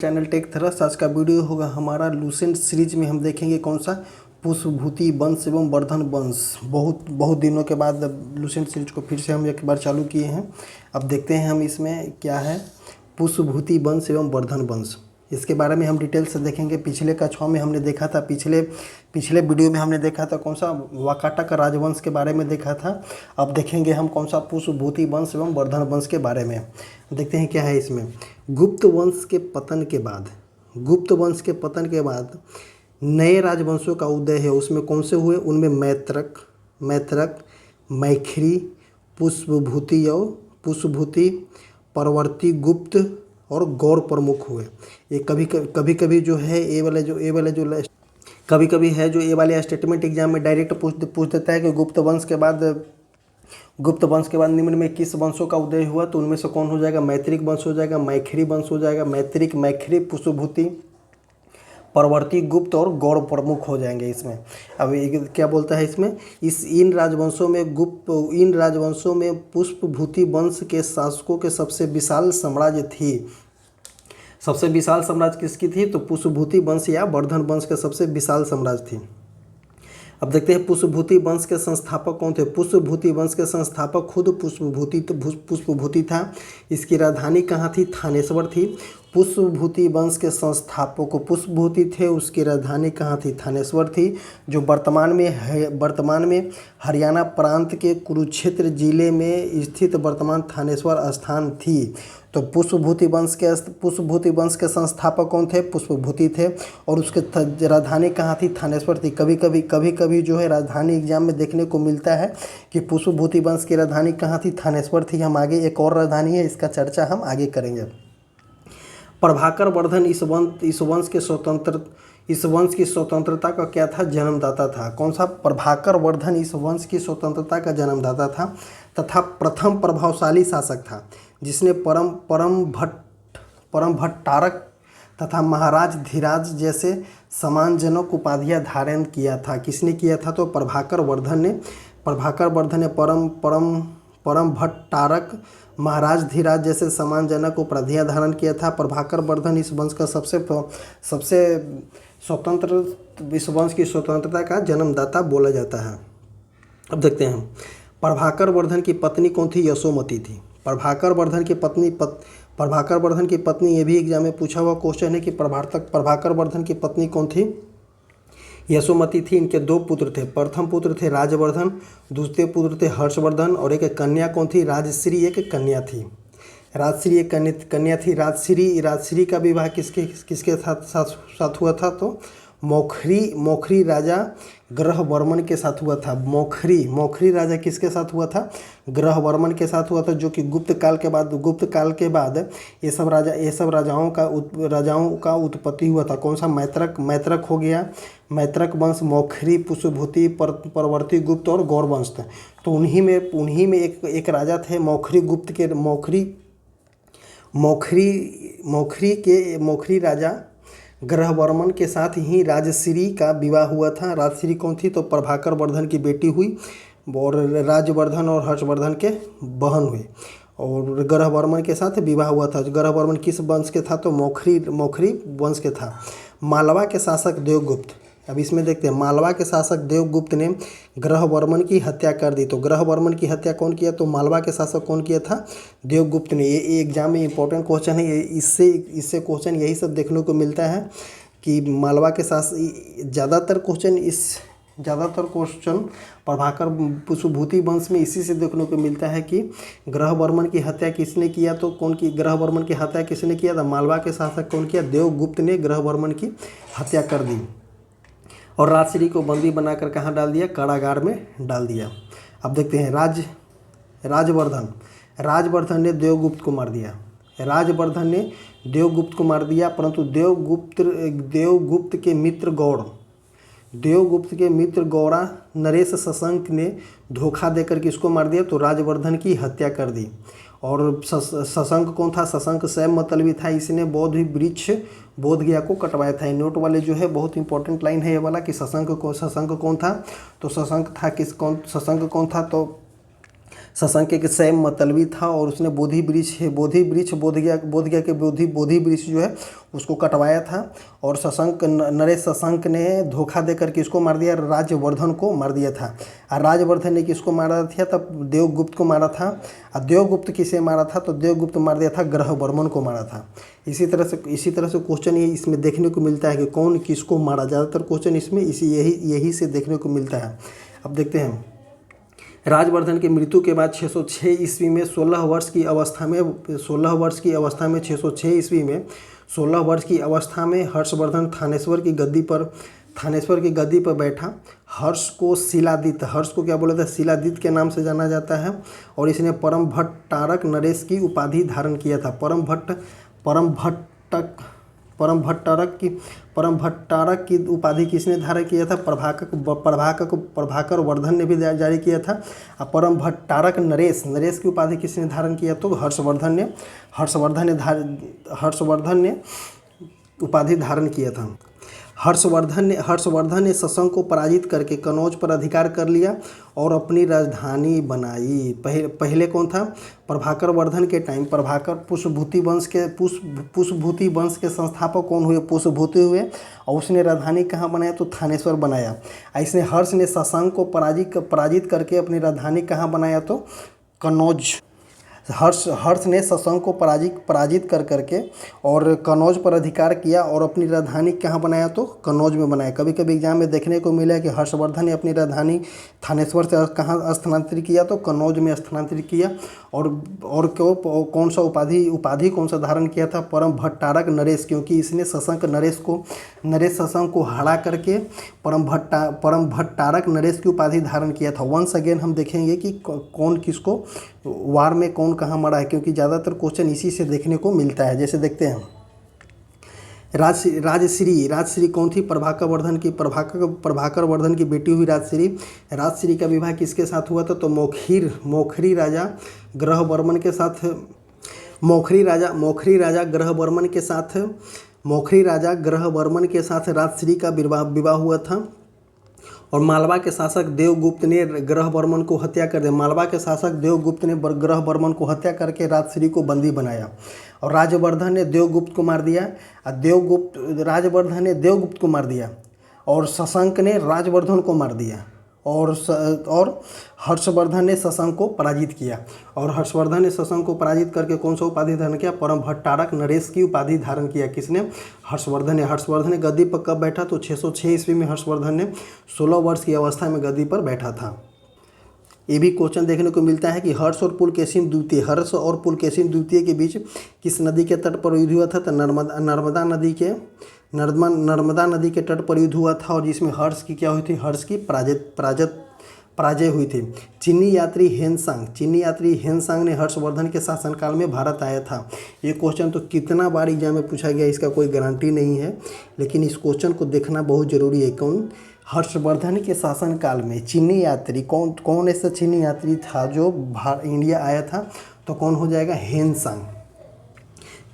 Channel take thrust. आज का video होगा हमारा लूसेंट सीरीज में हम देखेंगे कौन सा पुष्पभूति वंश एवं वर्धन वंश। बहुत दिनों के बाद लूसेंट सीरीज को फिर से हम एक बार चालू किए हैं। अब देखते हैं हम इसमें क्या है पुष्पभूति वंश एवं वर्धन वंश। इसके बारे में हम डिटेल से देखेंगे। पिछले कक्षा में हमने देखा था, पिछले वीडियो में हमने देखा था कौन सा वाकाटक राजवंश के बारे में देखा था। अब देखेंगे हम कौन सा पुष्पभूति वंश एवं वर्धन वंश के बारे में। देखते हैं क्या है इसमें। गुप्त वंश के पतन के बाद नए राजवंशों का उदय है। उसमें कौन से हुए? उनमें मैत्रक, मैखरी, पुष्पभूति, परवर्ती, गुप्त और गौर प्रमुख हुए। ये कभी जो है कभी है जो ए वाले स्टेटमेंट एग्जाम में डायरेक्ट पूछ देता है कि गुप्त वंश के बाद निम्न में किस वंशों का उदय हुआ, तो उनमें से कौन हो जाएगा? मैत्रिक वंश हो जाएगा, मैखरी वंश हो जाएगा। मैखरी, पुष्पभूति, परवर्ती, गुप्त और गौड़ प्रमुख हो जाएंगे इसमें। अब क्या बोलता है इसमें? इन राजवंशों में पुष्पभूति वंश के शासकों के सबसे विशाल साम्राज्य किसकी थी? तो पुष्पभूति वंश या वर्धन वंश के सबसे विशाल साम्राज्य थी। अब देखते हैं पुष्पभूति वंश के संस्थापक कौन थे। पुष्पभूति वंश के संस्थापक खुद पुष्पभूति था। इसकी राजधानी कहाँ थी? थानेश्वर थी। पुष्पभूति वंश के संस्थापक पुष्पभूति थे, उसकी राजधानी कहाँ थी? थानेश्वर थी, जो वर्तमान में हरियाणा प्रांत के कुरुक्षेत्र जिले में स्थित वर्तमान थानेश्वर स्थान थी। तो पुष्पभूति वंश के संस्थापक कौन थे? पुष्पभूति थे, और उसके राजधानी कहाँ थी? थानेश्वर थी। कभी जो है राजधानी एग्जाम में देखने को मिलता है कि पुष्पभूति वंश की राजधानी कहाँ थी? थानेश्वर थी। हम आगे एक और राजधानी है, इसका चर्चा हम आगे करेंगे। प्रभाकर वर्धन इस वंश की स्वतंत्रता का क्या था? जन्मदाता था। कौन सा? प्रभाकर वर्धन इस वंश की स्वतंत्रता का जन्मदाता था तथा प्रथम प्रभावशाली शासक था, जिसने परम भट्ट तारक तथा महाराज धीराज जैसे सम्मानजनक उपाधियां धारण किया था। किसने किया था? तो प्रभाकर वर्धन ने परम भट्ट तारक, महाराज धीराज जैसे सम्मानजनक उपाधियां धारण किया था। प्रभाकर वर्धन इस वंश का सबसे स्वतंत्र, इस वंश की स्वतंत्रता का जन्मदाता बोला जाता है। अब देखते हैं प्रभाकर वर्धन की पत्नी कौन थी? यशोमती थी। प्रभाकर वर्धन की पत्नी ये भी एग्जाम में पूछा हुआ क्वेश्चन है कि प्रभाकर वर्धन की पत्नी कौन थी? यशोमती थी। इनके दो पुत्र थे। प्रथम पुत्र थे राजवर्धन, दूसरे पुत्र थे हर्षवर्धन, और एक कन्या कौन थी? राजश्री एक कन्या थी। राजश्री का विवाह किसके साथ हुआ था? तो मौखरी राजा ग्रहवर्मन के साथ हुआ था। मौखरी राजा किसके साथ हुआ था? ग्रहवर्मन के साथ हुआ था, जो कि गुप्त काल के बाद ये सब राजाओं का उत्पत्ति हुआ था। कौन सा? मैत्रक हो गया। मैत्रक वंश, मौखरी, पुष्पभूति, परवर्ती, गुप्त और गौर वंश थे। तो उन्हीं में एक राजा थे मौखरी राजा ग्रहवर्मन के साथ ही राजश्री का विवाह हुआ था। राजश्री कौन थी? तो प्रभाकर वर्धन की बेटी हुई, और राजवर्धन और हर्षवर्धन के बहन हुए, और ग्रहवर्मन के साथ विवाह हुआ था। ग्रहवर्मन किस वंश के था? तो मौखरी वंश के था। मालवा के शासक देवगुप्त। अब इसमें देखते हैं, मालवा के शासक देवगुप्त ने ग्रहवर्मन की हत्या कर दी। तो ग्रहवर्मन की हत्या कौन किया? तो मालवा के शासक कौन किया था? देवगुप्त ने। ये एग्जाम में इंपॉर्टेंट क्वेश्चन है। इससे क्वेश्चन यही सब देखने को मिलता है कि मालवा के शासक ज़्यादातर क्वेश्चन प्रभाकर पुष्पभूति वंश में इसी से देखने को मिलता है कि ग्रहवर्मन की हत्या किसने किया? तो ग्रहवर्मन की हत्या किसने किया था? मालवा के शासक कौन किया? देवगुप्त ने ग्रहवर्मन की हत्या कर दी, और राजश्री को बंदी बनाकर कहाँ डाल दिया? कारागार में डाल दिया। अब देखते हैं राजवर्धन ने देवगुप्त को मार दिया। परंतु देवगुप्त के मित्र गौड़ा नरेश शशंक ने धोखा देकर किसको मार दिया? तो राजवर्धन की हत्या कर दी। और शशंक कौन था? शशंक स्वयं मतलबी था। इसने बोधगया को कटवाया था। नोट वाले जो है बहुत इंपॉर्टेंट लाइन है ये वाला कि शशंक कौन था? तो शशंक कौन था? तो शशांक एक सैम मतलबी था और उसने बोधि वृक्ष बोधगया के बोधि वृक्ष जो है उसको कटवाया था। और नरेश शशांक ने धोखा देकर किसको मार दिया, राज्यवर्धन को मार दिया था। और राज्यवर्धन ने किसको मारा था, तब देवगुप्त को मारा था। और देवगुप्त किसे मारा था, तो देवगुप्त मार दिया था ग्रहवर्मन को मारा था। इसी तरह से क्वेश्चन ये इसमें देखने को मिलता है कि कौन किसको मारा, ज़्यादातर क्वेश्चन इसमें यही से देखने को मिलता है। अब देखते हैं, राजवर्धन की मृत्यु के बाद 606 ईस्वी में 16 वर्ष की अवस्था में 606 ईस्वी में 16 वर्ष की अवस्था में हर्षवर्धन थानेश्वर की गद्दी पर बैठा। हर्ष को क्या बोला था, शिलादित्य के नाम से जाना जाता है। और इसने परम भट्ट तारक नरेश की उपाधि धारण किया था। परम भट्टारक की उपाधि किसने धारण किया था, प्रभाकर वर्धन ने भी जारी किया था। और परम भट्टारक नरेश की उपाधि किसने धारण किया, तो हर्षवर्धन ने उपाधि धारण किया था। हर्षवर्धन ने शशांक को पराजित करके कनौज पर अधिकार कर लिया और अपनी राजधानी बनाई। पहले कौन था, प्रभाकर वर्धन के टाइम पुष्पभूति वंश के संस्थापक कौन हुए, पुष्पभूति हुए। और उसने राजधानी कहाँ बनाया, तो थानेश्वर बनाया। ऐसे हर्ष ने शशांक को पराजित करके अपनी राजधानी कहाँ बनाया, तो कनौज। हर्ष ने शशांक को पराजित करके और कनौज पर अधिकार किया और अपनी राजधानी कहाँ बनाया, तो कनौज में बनाया। कभी कभी एग्जाम में देखने को मिला कि हर्षवर्धन ने अपनी राजधानी थानेश्वर से कहाँ स्थानांतरित किया, तो कनौज में स्थानांतरित किया। और कौन सा उपाधि कौन सा धारण किया था, परम भट्टारक नरेश, क्योंकि इसने नरेश शशांक को हरा करके परम भट्टारक नरेश की उपाधि धारण किया था। वंस अगेन हम देखेंगे कि कौन किसको वार में कौन कहाँ मरा है, क्योंकि ज़्यादातर क्वेश्चन इसी से देखने को मिलता है। जैसे देखते हैं, राजश्री कौन थी, प्रभाकर वर्धन की बेटी हुई राजश्री का विवाह किसके साथ हुआ था, तो मोखरी राजा ग्रहवर्मन के साथ राजश्री का विवाह हुआ था। और मालवा के शासक देवगुप्त ने ग्रहवर्मन को हत्या कर दिया। ग्रहवर्मन को हत्या करके राजश्री को बंदी बनाया। और राजवर्धन ने देवगुप्त को मार दिया। और शशांक ने राजवर्धन को मार दिया। और हर्षवर्धन ने शशांक को पराजित किया। और हर्षवर्धन ने शशांक को पराजित करके कौन सा उपाधि धारण किया, परम भट्टारक नरेश की उपाधि धारण किया। किसने, हर्षवर्धन ने गद्दी पर कब बैठा, तो 606 ईस्वी में हर्षवर्धन ने 16 वर्ष की अवस्था में गद्दी पर बैठा था। ये भी क्वेश्चन देखने को मिलता है कि हर्ष और पुलकेशिन द्वितीय के बीच किस नदी के तट पर युद्ध हुआ था, तो नर्मदा नदी के तट पर युद्ध हुआ था। और जिसमें हर्ष की क्या हुई थी, हर्ष की पराजय हुई थी। चीनी यात्री हेनसांग ने हर्षवर्धन के शासनकाल में भारत आया था। ये क्वेश्चन तो कितना बार एग्जाम में पूछा गया, इसका कोई गारंटी नहीं है, लेकिन इस क्वेश्चन को देखना बहुत जरूरी है। कौन, हर्षवर्धन के शासनकाल में चीनी यात्री कौन ऐसा चीनी यात्री था जो इंडिया आया था, तो कौन हो जाएगा, हेनसांग।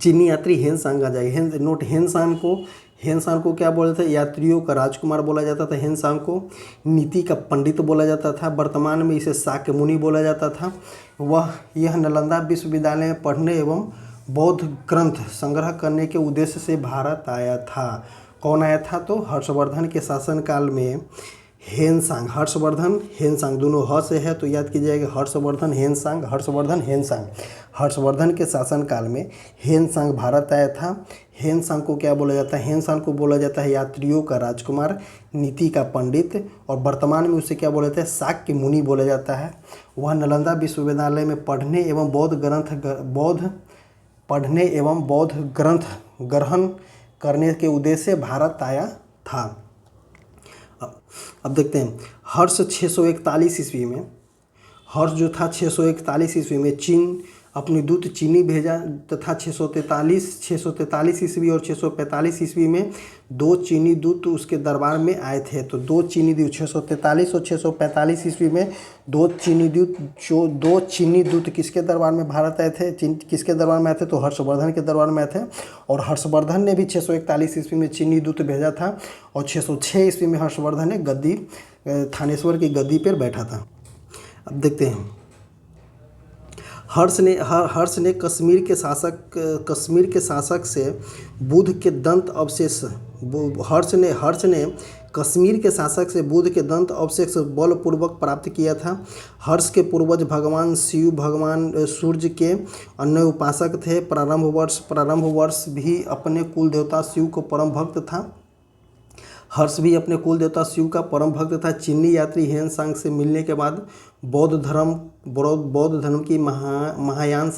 चीनी यात्री हेनसांग आ जाएगा। हेनसांग को क्या बोला था, यात्रियों का राजकुमार बोला जाता था। हेनसांग को नीति का पंडित बोला जाता था। वर्तमान में इसे शाक्य मुनि बोला जाता था। यह नालंदा विश्वविद्यालय में पढ़ने एवं बौद्ध ग्रंथ संग्रह करने के उद्देश्य से भारत आया था। कौन आया था, तो हर्षवर्धन के शासनकाल में हेनसांग दोनों ह से है, तो याद कीजिएगा हर्षवर्धन के शासनकाल में हेनसांग भारत आया था। हेनसांग को क्या बोला जाता है, हेनसांग को बोला जाता है यात्रियों का राजकुमार, नीति का पंडित, और वर्तमान में उसे क्या बोला जाता है, शाक्य मुनि बोला जाता है। वह नालंदा विश्वविद्यालय में पढ़ने एवं बौद्ध ग्रंथ ग्रहण करने के उद्देश्य से भारत आया था। अब देखते हैं, हर्ष 641 ईस्वी में, हर्ष जो था 641 ईस्वी में चीन अपनी दूत चीनी भेजा तथा 643 ईस्वी और 645 ईस्वी में 2 चीनी दूत उसके दरबार में आए थे। तो 2 चीनी दूत 643 और 645 ईस्वी में 2 चीनी दूत किसके दरबार में भारत आए थे, किसके दरबार में आए थे, तो हर्षवर्धन के दरबार में आए थे। और हर्षवर्धन ने भी 641 ईस्वी में चीनी दूत भेजा था और 606 ईस्वी में हर्षवर्धन ने थानेश्वर की गद्दी पर बैठा था। अब देखते हैं, हर्ष ने कश्मीर के शासक से बुध के दंत अवशेष हर्ष ने कश्मीर के शासक से बुध के दंत अवशेष बलपूर्वक प्राप्त किया था। हर्ष के पूर्वज भगवान शिव भगवान सूर्य के अन्य उपासक थे। प्रारंभ वर्ष भी अपने कुल देवता शिव को परम भक्त था। हर्ष भी अपने कुल देवता शिव का परम भक्त था। चीनी यात्री ह्वेनसांग से मिलने के बाद बौद्ध धर्म की महायान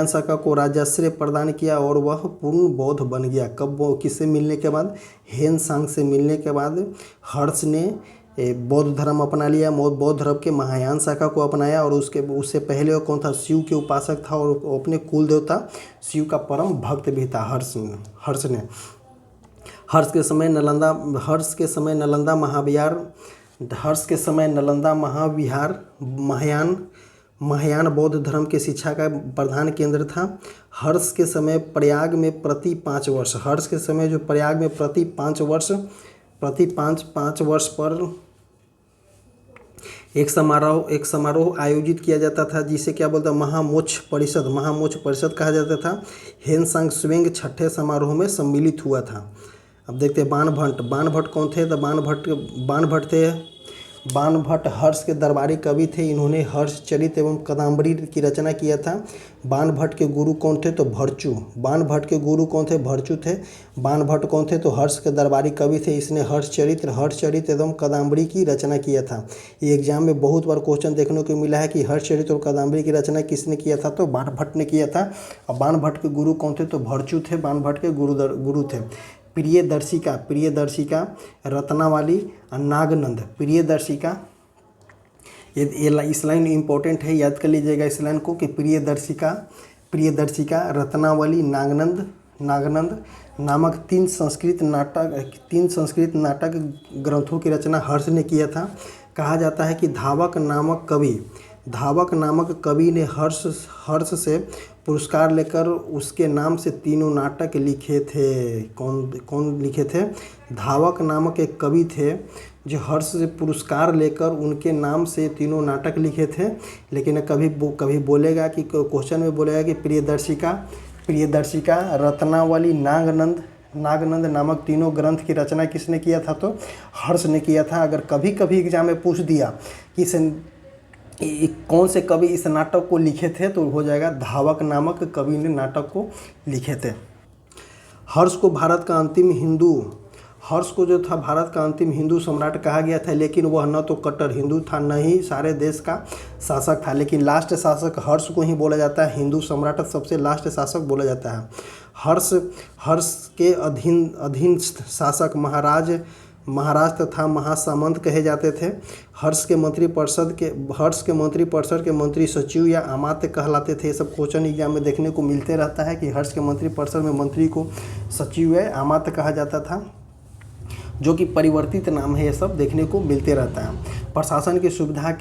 शाखा को राजाश्रय प्रदान किया और वह पूर्ण बौद्ध बन गया। कब वो किससे मिलने के बाद? ह्वेनसांग से मिलने के बाद हर्ष ने बौद्ध धर्म अपना लिया, बौद्ध धर्म के महायान शाखा को अपनाया। और उससे पहले वो कौन था? शिव के उपासक था और अपने कुल देवता शिव का परम भक्त भी था हर्ष ने। हर्ष के समय नालंदा महाविहार महायान बौद्ध धर्म की शिक्षा का प्रधान केंद्र था। हर्ष के समय प्रयाग में प्रति 5 वर्ष पर एक समारोह आयोजित किया जाता था जिसे क्या बोलते हैं? महामोक्ष परिषद कहा जाता था। ह्वेनसांग स्वयं छठे समारोह में सम्मिलित हुआ था। अब देखते हैं बाणभट्ट कौन थे? तो बाणभट्ट हर्ष के दरबारी कवि थे। इन्होंने हर्षचरित एवं कादम्बरी की रचना किया था। बाणभट्ट के गुरु कौन थे? तो भर्चु थे। बाणभट्ट कौन थे? तो हर्ष के दरबारी कवि थे। इसने हर्षचरित एवं कादम्बरी की रचना किया था। ये एग्जाम में बहुत बार क्वेश्चन देखने को मिला है कि हर्षचरित और कादम्बरी की रचना किसने किया था? तो बाणभट्ट ने किया था। और बाणभट्ट के गुरु कौन थे? तो भर्चु थे, बाणभट्ट के गुरु थे। प्रियदर्शिका रत्नावली नागनंद। ये इस लाइन इंपॉर्टेंट है, याद कर लीजिएगा इस लाइन को कि प्रियदर्शिका रत्नावली नागनंद नामक 3 संस्कृत नाटक ग्रंथों की रचना हर्ष ने किया था। कहा जाता है कि धावक नामक कवि ने हर्ष से पुरस्कार लेकर उसके नाम से 3 नाटक लिखे थे। कौन लिखे थे? धावक नामक एक कवि थे जो हर्ष से पुरस्कार लेकर उनके नाम से 3 नाटक लिखे थे। लेकिन कभी बोलेगा कि क्वेश्चन में बोलेगा कि प्रियदर्शिका रत्नावली नागनंद नामक 3 ग्रंथ की रचना किसने किया था? तो हर्ष ने किया था। अगर कभी एग्जाम में पूछ दिया कि कौन से कवि इस नाटक को लिखे थे तो हो जाएगा धावक नामक कवि ने नाटक को लिखे थे। हर्ष को भारत का अंतिम हिंदू सम्राट कहा गया था। लेकिन वह न तो कट्टर हिंदू था न ही सारे देश का शासक था। लेकिन लास्ट शासक हर्ष को ही बोला जाता है हिंदू सम्राट, सबसे लास्ट शासक बोला जाता है। हर्ष के अधीन शासक महाराज तथा महासामंत कहे जाते थे। हर्ष के मंत्रिपरिषद के मंत्री सचिव या अमात्य कहलाते थे। ये सब क्वेश्चन एग्जाम में देखने को मिलते रहता है कि हर्ष के मंत्रिपरिषद में मंत्री को सचिव या अमात्य कहा जाता था, जो कि परिवर्तित नाम है। ये सब देखने को मिलते रहता है। प्रशासन की सुविधा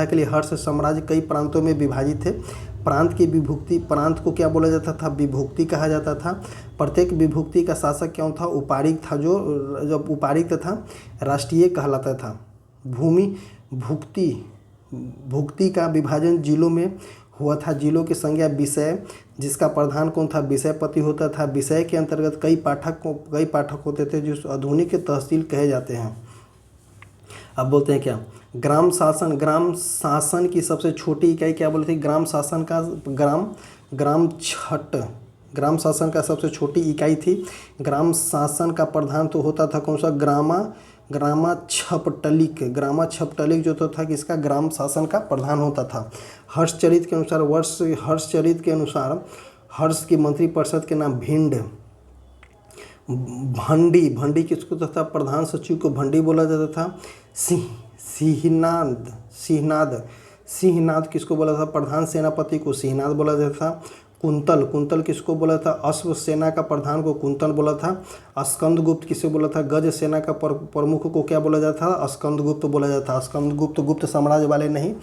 के लिए हर्ष साम्राज्य कई प्रांतों में विभाजित थे। प्रांत को क्या बोला जाता था? विभुक्ति कहा जाता था। प्रत्येक विभुक्ति का शासक कौन था? उपायुक्त था, जो उपायुक्त था राष्ट्रीय कहलाता था। भुक्ति का विभाजन जिलों में हुआ था। जिलों की संज्ञा विषय, जिसका प्रधान कौन था? विषयपति होता था। विषय के अंतर्गत कई पाठक होते थे जो आधुनिक तहसील कहे जाते हैं। अब बोलते हैं क्या? ग्राम शासन की सबसे छोटी इकाई क्या बोलते हैं? ग्राम शासन का सबसे छोटी इकाई थी। ग्राम शासन का प्रधान तो होता था कौन सा? ग्रामा छपटलिक जो तो था किसका? ग्राम शासन का प्रधान होता था। हर्षचरित के अनुसार हर्ष की मंत्रिपरिषद के नाम भंडी किसको था? प्रधान सचिव को भंडी बोला जाता था। सिंहनाद किसको बोला था? प्रधान सेनापति को सिंहनाद बोला जाता था। कुंतल किसको बोला था? अश्व सेना का प्रधान को कुंतल बोला था। स्कंदगुप्त किसे बोला था? गज सेना का प्रमुख को क्या बोला जाता था? स्कंदगुप्त बोला जाता था। स्कंदगुप्त गुप्त साम्राज्य वाले नहीं।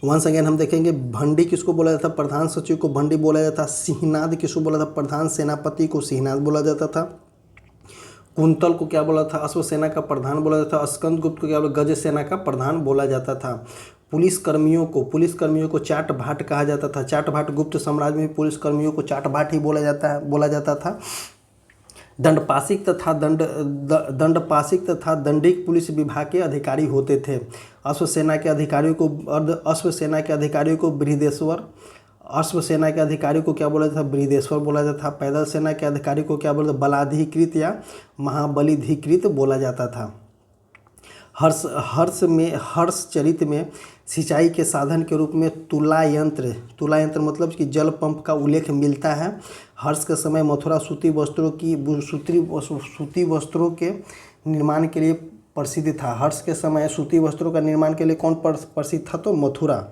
वंस अगेन हम देखेंगे भंडी किसको बोला जाता? प्रधान सचिव को भंडी बोला जाता। सिंहनाद किसको बोला था? प्रधान सेनापति को सिंहनाद बोला जाता था। कुंतल को क्या बोला था? अश्व सेना का प्रधान बोला जाता था। स्कंदगुप्त को क्या बोला? गज सेना का प्रधान बोला जाता था। पुलिसकर्मियों को चाट भाट कहा जाता था। चाट भाट, गुप्त साम्राज्य में पुलिसकर्मियों को चाट भाट ही बोला जाता था। दंडपाशिक तथा दंडिक पुलिस विभाग के अधिकारी होते थे। अश्वसेना के अधिकारियों को क्या बोला जाता था? बृहदेश्वर बोला जाता था। पैदल सेना के अधिकारी को क्या बोला? बलाधिकृत या महाबलीधिकृत बोला जाता था। हर्षचरित में सिंचाई के साधन के रूप में तुला यंत्र मतलब कि जल पंप का उल्लेख मिलता है। हर्ष के समय मथुरा सूती वस्त्रों के निर्माण के लिए प्रसिद्ध था। हर्ष के समय सूती वस्त्रों का निर्माण के लिए कौन प्रसिद्ध था? तो मथुरा।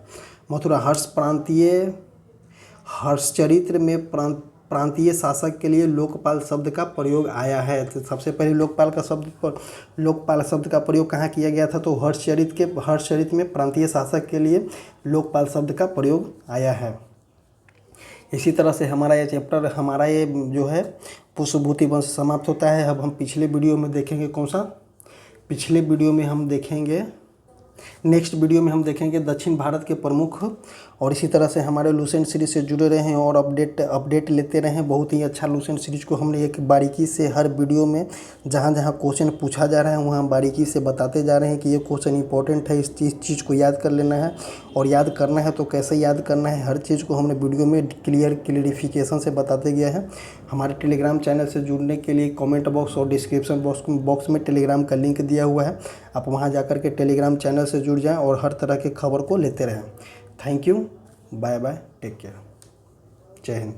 हर्षचरित्र में प्रांतीय शासक के लिए लोकपाल शब्द का प्रयोग आया है। तो सबसे पहले लोकपाल शब्द का प्रयोग कहाँ किया गया था? तो हर्षचरित में प्रांतीय शासक के लिए लोकपाल शब्द का प्रयोग आया है। इसी तरह से हमारा ये जो है पुष्पभूति वंश समाप्त होता है। अब हम पिछले वीडियो में देखेंगे कौन सा? नेक्स्ट वीडियो में हम देखेंगे दक्षिण भारत के प्रमुख। और इसी तरह से हमारे लुसेंट सीरीज से जुड़े रहें और अपडेट लेते रहें। बहुत ही अच्छा लुसेंट सीरीज को हमने एक बारीकी से हर वीडियो में जहाँ क्वेश्चन पूछा जा रहा है वहाँ बारीकी से बताते जा रहे हैं कि ये क्वेश्चन इंपॉर्टेंट है, इस चीज़ को याद कर लेना है। और याद करना है तो कैसे याद करना है, हर चीज़ को हमने वीडियो में क्लियरिफिकेशन से बताते गया है। हमारे टेलीग्राम चैनल से जुड़ने के लिए कमेंट बॉक्स और डिस्क्रिप्शन बॉक्स में टेलीग्राम का लिंक दिया हुआ है। आप वहां जाकर के टेलीग्राम चैनल से जुड़ जाएं और हर तरह के खबर को लेते रहें। Thank you, bye bye, take care, जय हिंद।